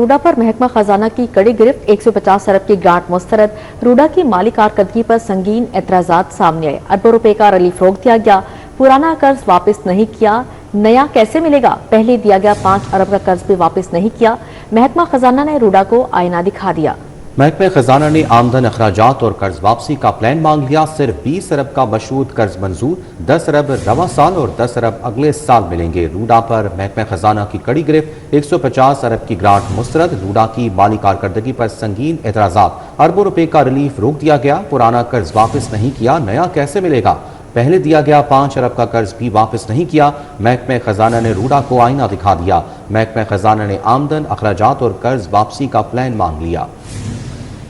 रूडा पर महकमा खजाना की कड़ी गिरफ्त, 150 अरब की ग्रांट मुस्तरद। रूडा की माली कारकर्दगी पर संगीन एतराजात सामने आए। अरबों रुपए का रिलीफ रोक दिया गया, पुराना कर्ज वापस नहीं किया, नया कैसे मिलेगा? पहले दिया गया 5 अरब का कर्ज भी वापस नहीं किया। महकमा खजाना ने रूडा को आईना दिखा दिया। महकमा खजाना ने आमदन, अखराजात और कर्ज वापसी का प्लान मांग लिया। सिर्फ 20 अरब का मशरूत कर्ज मंजूर, 10 अरब रवा साल और 10 अरब अगले साल मिलेंगे। रूडा पर महकमा खजाना की कड़ी गिरफ्त, 150 अरब की ग्रांट मुस्तरद। रूडा की माली कारकर्दगी पर संगीन एतराजात, अरबों रुपए का रिलीफ रोक दिया गया, पुराना कर्ज वापस नहीं किया, नया कैसे मिलेगा? पहले दिया गया 5 अरब का कर्ज भी वापस नहीं किया। महकमा खजाना ने रूडा को आईना दिखा दिया। महकमा खजाना ने आमदन, अखराजात और कर्ज वापसी का प्लान मांग लिया।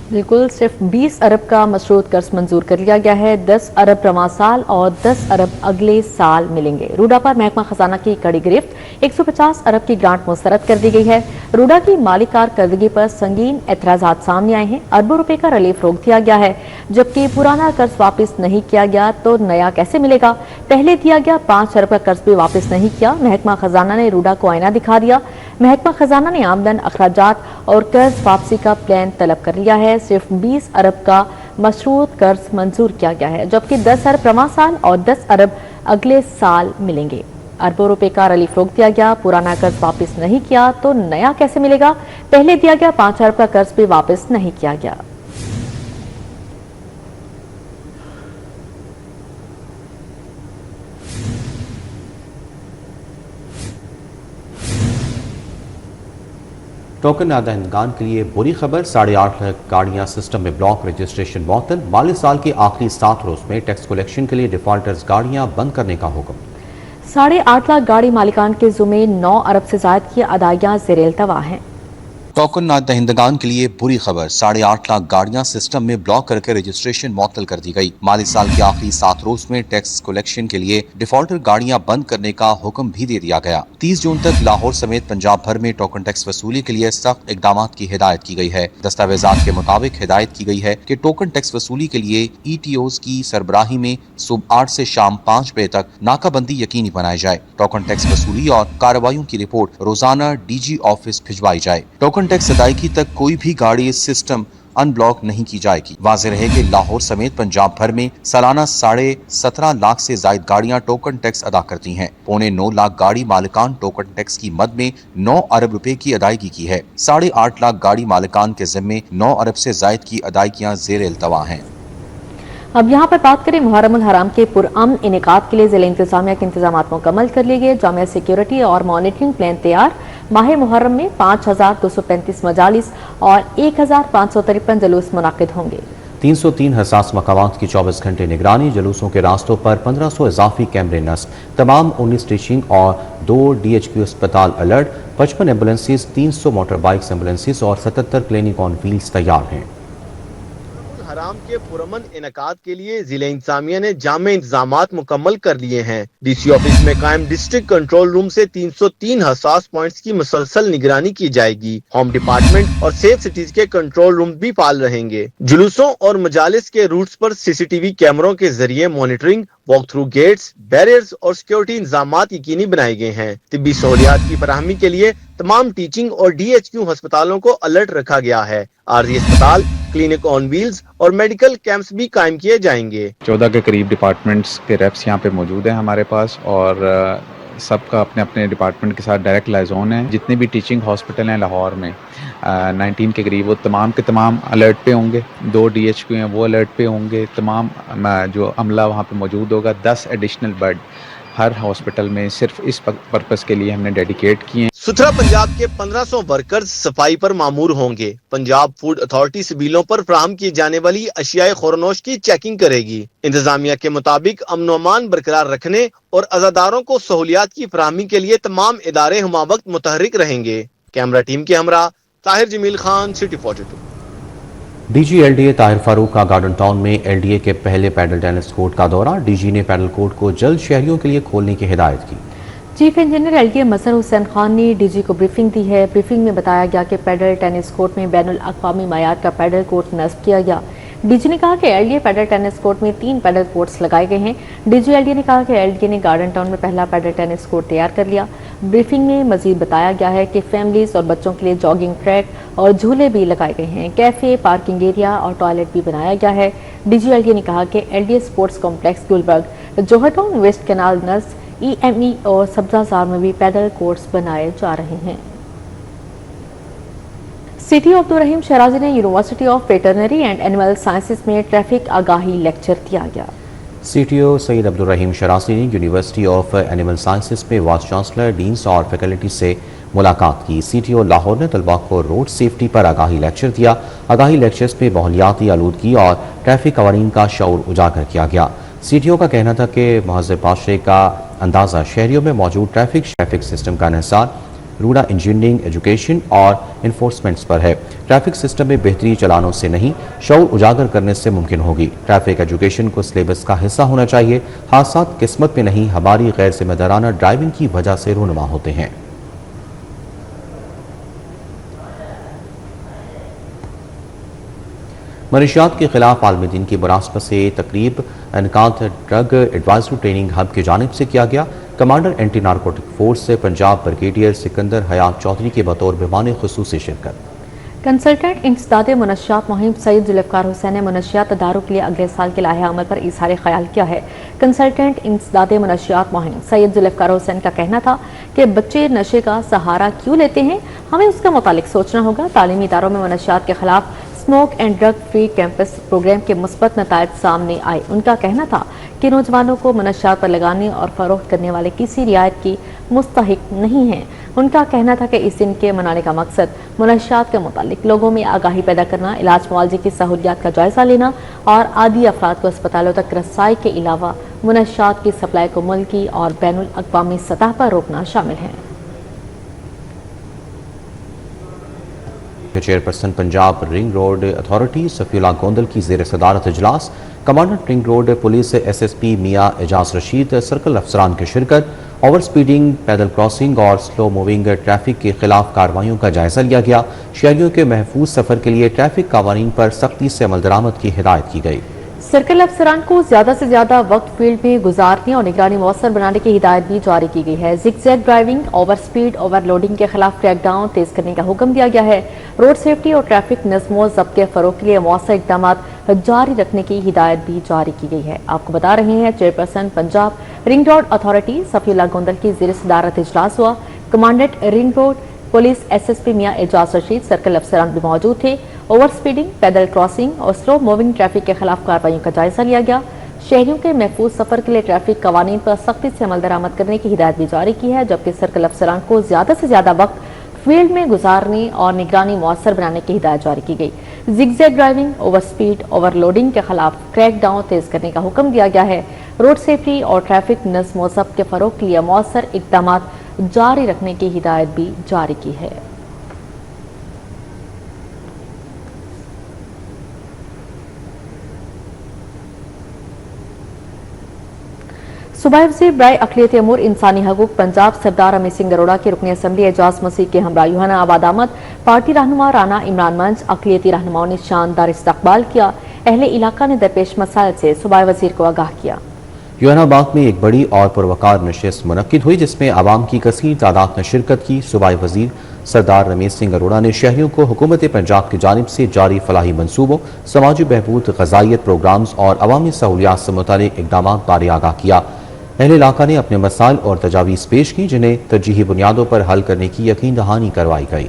बिल्कुल, सिर्फ 20 अरब का मशरूत कर्ज मंजूर कर लिया गया है। 10 अरब रवा साल और 10 अरब अगले साल मिलेंगे। रूडा पर महकमा खजाना की कड़ी गिरफ्त, 150 अरब की ग्रांट मुस्तरद कर दी गई है। रूडा की माली कारकर्दगी पर संगीन एतराजात सामने आए हैं। अरबों रुपए का रिलीफ रोक दिया गया है, जबकि पुराना कर्ज वापस नहीं किया गया तो नया कैसे मिलेगा? पहले दिया गया 5 अरब का कर्ज भी वापस नहीं किया। महकमा खजाना ने रूडा को आईना दिखा दिया। महकमा खजाना ने आमदन, अखराजात और कर्ज वापसी का प्लान तलब कर लिया है। सिर्फ 20 अरब का मशरूत कर्ज मंजूर किया गया है, जबकि 10 अरब रवा साल और 10 अरब अगले साल मिलेंगे। अरबों रुपए का रिलीफ रोक दिया गया, पुराना कर्ज वापस नहीं किया तो नया कैसे मिलेगा? पहले दिया गया 5 अरब का कर्ज भी वापस नहीं किया गया। टोकन दहिंदगान के लिए बुरी खबर, 8.5 लाख गाड़ियां सिस्टम में ब्लॉक, रजिस्ट्रेशन मुअत्तल। माली साल के आखिरी 7 रोज में टैक्स कलेक्शन के लिए डिफॉल्टर्स गाड़ियां बंद करने का हुक्म। 8.5 लाख गाड़ी मालिकान के जुम्मे 9 अरब से ज्यादा की अदायगियां ज़ेर-ए-इल्तवा हैं। टोकन दहिंदगान के लिए बुरी खबर, 8.5 लाख गाड़ियां सिस्टम में ब्लॉक करके रजिस्ट्रेशन मुअत्तल कर दी गई। माली साल के आखिरी 7 रोज में टैक्स कलेक्शन के लिए डिफॉल्टर गाड़ियां बंद करने का हुक्म भी दे दिया गया। 30 जून तक लाहौर समेत पंजाब भर में टोकन टैक्स वसूली के लिए सख्त इकदाम की हिदायत की गई है। दस्तावेजात के मुताबिक हिदायत की गई है कि टोकन टैक्स वसूली के लिए ETOs की सरबराही में सुबह 8 से शाम 5 बजे तक नाकाबंदी यकीनी बनाई जाए। टोकन टैक्स वसूली और कार्रवाइयों की रिपोर्ट रोजाना DG ऑफिस भिजवाई जाए। टोकन टैक्स अदायगी तक कोई भी गाड़ी सिस्टम अनब्लॉक नहीं की जाएगी। वाज़ेह रहे कि लाहौर समेत पंजाब भर में सालाना 17.5 लाख से ज्यादा गाड़ियां टोकन टैक्स अदा करती हैं। 9.25 लाख गाड़ी मालिकान टोकन टैक्स की मद में 9 अरब रुपए की अदायगी की है। 8.5 लाख गाड़ी मालिकान के जिम्मे 9 अरब से ज्यादा की अदायगियां ज़ेर-ए-इल्तवा हैं। अब यहाँ पर बात करें मुहर्रम उल हराम के पुरअमन इनेकाद के लिए जिला इंतजामिया के इंतजाम मुकम्मल कर लिए गए। जामिया सिक्योरिटी और मॉनिटरिंग प्लान तैयार। माह मुहर्रम में 5235 मजालिस और 1553 जुलूस मुनाकिद होंगे। 303 हसास मकामात की 24 घंटे निगरानी। जुलूसों के रास्तों पर 1500 इजाफी कैमरे नस्ब। तमाम 19 टीचिंग और 2 DHQ अस्पताल alert. 55 ambulances, 300 motor bikes ambulances और 77 क्लिनिक ऑन व्हील्स तैयार हैं। हराम के पुरअमन इनकाद के लिए जिला इंतजामिया ने जामे इंतजामात मुकम्मल कर लिए हैं। DC ऑफिस में कायम डिस्ट्रिक्ट कंट्रोल रूम से 303 हसास पॉइंट्स की मुसलसल निगरानी की जाएगी। होम डिपार्टमेंट और सेफ सिटीज के कंट्रोल रूम भी फाल रहेंगे। जुलूसों और मजालिस के रूट्स पर CCTV कैमरों के जरिए monitoring, walk through gates, barriers और सिक्योरिटी इंतजामात यकीनी बनाए गए हैं। तिब्बी सहूलियात की फराहमी के लिए तमाम टीचिंग और DHQ अस्पतालों को अलर्ट रखा गया है। आरजी अस्पताल, क्लिनिक ऑन व्हील्स और मेडिकल कैंप्स भी कायम किए जाएंगे। 14 के करीब डिपार्टमेंट्स के रेप्स यहाँ पे मौजूद हैं हमारे पास और सबका अपने अपने डिपार्टमेंट के साथ डायरेक्ट लाइजोन है। जितने भी टीचिंग हॉस्पिटल हैं लाहौर में 19 के करीब, वो तमाम के तमाम अलर्ट पे होंगे। 2 DHQ हैं वो अलर्ट पे होंगे। तमाम जो अमला वहाँ पे मौजूद होगा। 10 एडिशनल बेड हर हॉस्पिटल में सिर्फ इस पर्पस के लिए हमने डेडिकेट किए हैं। सुथरा पंजाब के 1500 वर्कर्स सफाई पर मामूर होंगे। पंजाब फूड अथॉरिटी सबीलों पर फराहम की जाने वाली अशियाए खोरनोश की चेकिंग करेगी। इंतजामिया के मुताबिक अमन अमान बरकरार रखने और अजादारों को सहूलियात की फराहमी के लिए तमाम इदारे हमा वक्त मुतहरिक रहेंगे। कैमरा टीम के हमरा Tahir Jamil Khan, city 42। DG LDA Tahir Farooq का गार्डन टाउन में LDA के पहले पैडल टेनिस कोर्ट का दौरा। DG ने पैडल कोर्ट को जल्द शहरियों के लिए खोलने की हिदायत की। चीफ इंजीनियर LDA मजहर हुसैन खान ने DG को ब्रीफिंग दी है। ब्रीफिंग में बताया गया कि पैडल टेनिस कोर्ट में बैनुल अक़वामी मयार का पैडल कोर्ट नस्ब किया गया। डीजी ने कहा कि एलडीए पैडल टेनिस कोर्ट में 3 पैडल कोर्ट्स लगाए गए हैं। डीजी एलडीए ने कहा कि एलडीए ने गार्डन टाउन में पहला पैडल टेनिस कोर्ट तैयार कर लिया। ब्रीफिंग में मजीद बताया गया है कि फैमिलीज और बच्चों के लिए जॉगिंग ट्रैक और झूले भी लगाए गए हैं। कैफे, पार्किंग एरिया और टॉयलेट भी बनाया गया है। डीजी एलडीए ने कहा कि LDA sports complex Gulberg, Johar town, west canal, नर्स, ईएमई और सब्जाजार में भी पैदल कोर्ट्स बनाए जा रहे हैं। सिटी अब्दुल रहीम शराजी ने university of veterinary and animal sciences में ट्रैफिक आगाही लेक्चर दिया गया। सीटीओ सईद अब्दुल रहीम शराजी ने यूनिवर्सिटी ऑफ एनिमल साइंसेज में वाइस चांसलर, डीन्स और फैकल्टी से मुलाकात की। सीटीओ लाहौर ने तलबा को रोड सेफ्टी पर आगाही लेक्चर दिया। आगाही लेक्चर्स में माहौलियाती आलूदगी और ट्रैफिक कवानीन का शऊर उजागर किया गया। सीटीओ का कहना था कि महज़ब माशरे का अंदाज़ा शहरियों में मौजूद ट्रैफिक सिस्टम का इंहिसार रूड़ा इंजीनियरिंग, एजुकेशन और इन्फोर्समेंट्स पर है। ट्रैफिक सिस्टम में बेहतरी चलानों से नहीं, शऊर उजागर करने से मुमकिन होगी। ट्रैफिक एजुकेशन को सिलेबस का हिस्सा होना चाहिए। हादसात किस्मत में नहीं, हमारी गैर जिम्मेदाराना ड्राइविंग की वजह से रूनुमा होते हैं। मनशियात के खिलाफ आलमी दिन की मुनासबत से तकरीब इनकाद ड्रग एडवाइजरी ट्रेनिंग हब की जानिब से किया गया। कमांडर एंटी नारकोटिक फोर्स से पंजाब ब्रिगेडियर सिकंदर हयात चौधरी के बतौर मेहमान खुसूसी शिरकत। कंसल्टेंट इंसदाद मनशियात मुहिम सैयद जुल्फ़िकार हुसैन ने मनशियात अदारों के लिए अगले साल के लाहे अमल पर इज़हार ख्याल किया है। कंसल्टेंट इंसदाद मनशियात मुहिम सैयद जुल्फ़िकार हुसैन का कहना था कि बच्चे नशे का सहारा क्यों लेते हैं, हमें उसके मुतालिक सोचना होगा। तालीमी इदारों में मनशियात के खिलाफ smoke and drug free campus programme के मुस्बत नतायज सामने आए। उनका कहना था कि नौजवानों को मनशियात पर लगाने और फरोख्त करने वाले किसी रियायत की मुस्तहिक नहीं है। उनका कहना था कि इस दिन के मनाने का मकसद मनशियात के मुतालिक लोगों में आगाही पैदा करना, इलाज मुआवजे की सहूलियात का जायजा लेना और आदि अफराद को अस्पतालों तक रसाई के अलावा मनशियात की सप्लाई को मुल्की और बैनुल अक़वामी सतह पर रोकना शामिल है। Chairperson Punjab ring road authority Safiullah Gondal की ज़ेर सदारत इजलास। Commandant ring road police SSP Mian Ejaz Rashid, circle अफसरान की शिरकत। ओवर स्पीडिंग, पैदल क्रॉसिंग और स्लो मूविंग ट्रैफिक के खिलाफ कार्रवाइयों का जायजा लिया गया। शहरियों के महफूज सफर के लिए ट्रैफिक कवानीन पर सख्ती से अमल दरामद की हिदायत की गई। सर्कल अफसरान को ज्यादा से ज्यादा वक्त फील्ड में गुजारने और निगरानी मौसर बनाने की हिदायत भी जारी की गई है। Zigzag driving, over speed, overloading के खिलाफ क्रैकडाउन तेज करने का हुक्म दिया गया है। रोड सेफ्टी और ट्रैफिक नज़्म ज़ब्त के फरोग के लिए मौसर इक़दाम जारी रखने की हिदायत भी जारी की गई है। आपको बता रहे हैं chairperson Punjab ring road authority Safiullah Gondal की ज़ेर सदारत इजलास हुआ। Commandant ring road police SSP Mian Ejaz Rashid, circle अफसरान भी मौजूद थे। ओवर स्पीडिंग, पैदल क्रॉसिंग और स्लो मूविंग ट्रैफिक के खिलाफ कार्रवाइयों का जायजा लिया गया। शहरियों के महफूज सफर के लिए ट्रैफिक कवानीन पर सख्ती से अमल दरामद करने की हिदायत भी जारी की है, जबकि सर्कल अफसरान को ज्यादा से ज्यादा वक्त फील्ड में गुजारने और निगरानी मौसर बनाने की हिदायत जारी की गई। Zigzag driving, over speed, overloading के खिलाफ क्रैकडाउन तेज करने का हुक्म दिया गया है। रोड सेफ्टी और ट्रैफिक नज़्म ज़ब्त के फरोग के लिए मौसर इक़दाम जारी रखने की हिदायत भी जारी की है। सूबाई वज़ीर बराए अक़लियती अमूर इंसानी हकूक़ पंजाब सरदार अमित सिंह अरोड़ा के रुकन असम्बली एजाज मसीह के हमरा यूहाना आबाद आमद। पार्टी रहनुमा राना इमरान मंच अक़लियती रहनुमाओं ने शानदार इस्तक़बाल किया। अहले इलाका ने दरपेश मसाइल से सूबाई वज़ीर को आगाह किया। यूहानाबाद में एक बड़ी और पुरवकार नशिस्त मुनक्किद हुई, जिसमें आवाम की कसीर तादाद ने शिरकत की। सूबाई वज़ीर सरदार रमेश सिंह अरोड़ा ने शहरियों को हुकूमत पंजाब की जानिब से जारी फलाही मनसूबों, समाजी बहबूद, ग़ज़ाइयत प्रोग्राम्स और अवामी सहूलियात से मुतालिक इक़दामात बारे आगाह किया। अहले इलाका ने अपने मसाइल और तजावीज़ पेश की, जिन्हें तरजीही बुनियादों पर हल करने की यकीन दहानी करवाई गई।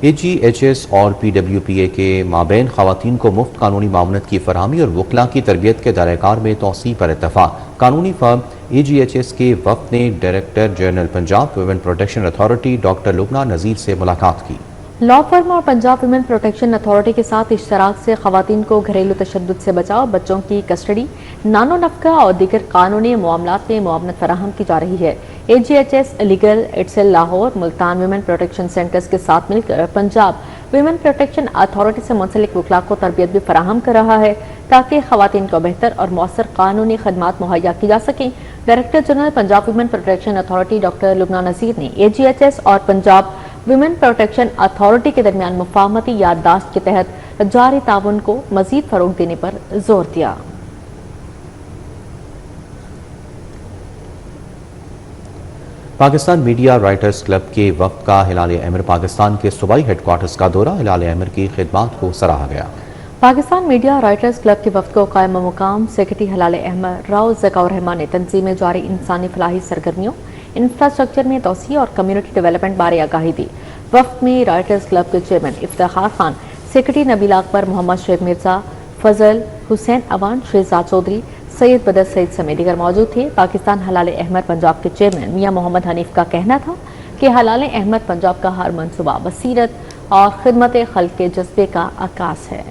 AGHS और PWPA के माबैन ख़वातीन को मुफ्त कानूनी मामलत की फरहमी और वकला की तरबियत के दायरेकार में तौसी पर इत्तफाक। कानूनी फर्म AGHS के वफ़द ने director general Punjab women protection authority doctor Lubna Nazir से मुलाकात की। लॉ फर्म और पंजाब वुमेन प्रोटेक्शन अथॉरिटी के साथ इश्तराक से खवातीन को घरेलू तशद्दुद से बचाव, बच्चों की कस्टडी, नानो नफका और दीगर कानूनी मामलात में मुआवनत फराहम की जा रही है। AGHS legal aid cell Lahore, Multan women protection centres के साथ मिलकर पंजाब वुमेन प्रोटेक्शन अथॉरिटी से मुंसलिक वकला को तरबियत भी फराहम कर रहा है, ताकि खवातीन को बेहतर और मौसर कानूनी खदमात मुहैया की जा सकें। Director general Punjab women protection authority doctor Lubna Nazir ने AGHS और पंजाब वुमेन प्रोटेक्शन अथॉरिटी के दरमियान मुफाहमती याददाश्त के तहत जारी ताउन को मजीद फरोग देने पर जोर दिया। पाकिस्तान मीडिया राइटर्स क्लब के वफ्द का हिलाल अहमर पाकिस्तान के सूबाई हेडक्वार्टर्स का दौरा, हिलाल अहमर की खिदमात को सराहा गया। पाकिस्तान मीडिया राइटर्स क्लब के वफ्द को कायम मुकाम सेक्रेटरी हिलाल अहमद राव ज़काउर रहमान ने तंजीम में जारी इंसानी फलाही सरगर्मियों, इंफ्रास्ट्रक्चर में तोसी और कम्युनिटी डेवलपमेंट बारे आगाही दी। वफ्द में राइटर्स क्लब के चेयरमैन इफ्तिखार खान, सेक्रेटरी नबील अकबर, मोहम्मद शेख मिर्जा, फजल हुसैन अवान, शहजाद चौधरी, सैयद बदर सईद समेत दीगर मौजूद थे। पाकिस्तान हिलाल अहमर पंजाब के चेयरमैन मियां मोहम्मद हनीफ का कहना था कि हिलाल अहमर पंजाब का हर मंसूबा बसीरत और खिदमत खल्क के जज्बे का अक्कास है।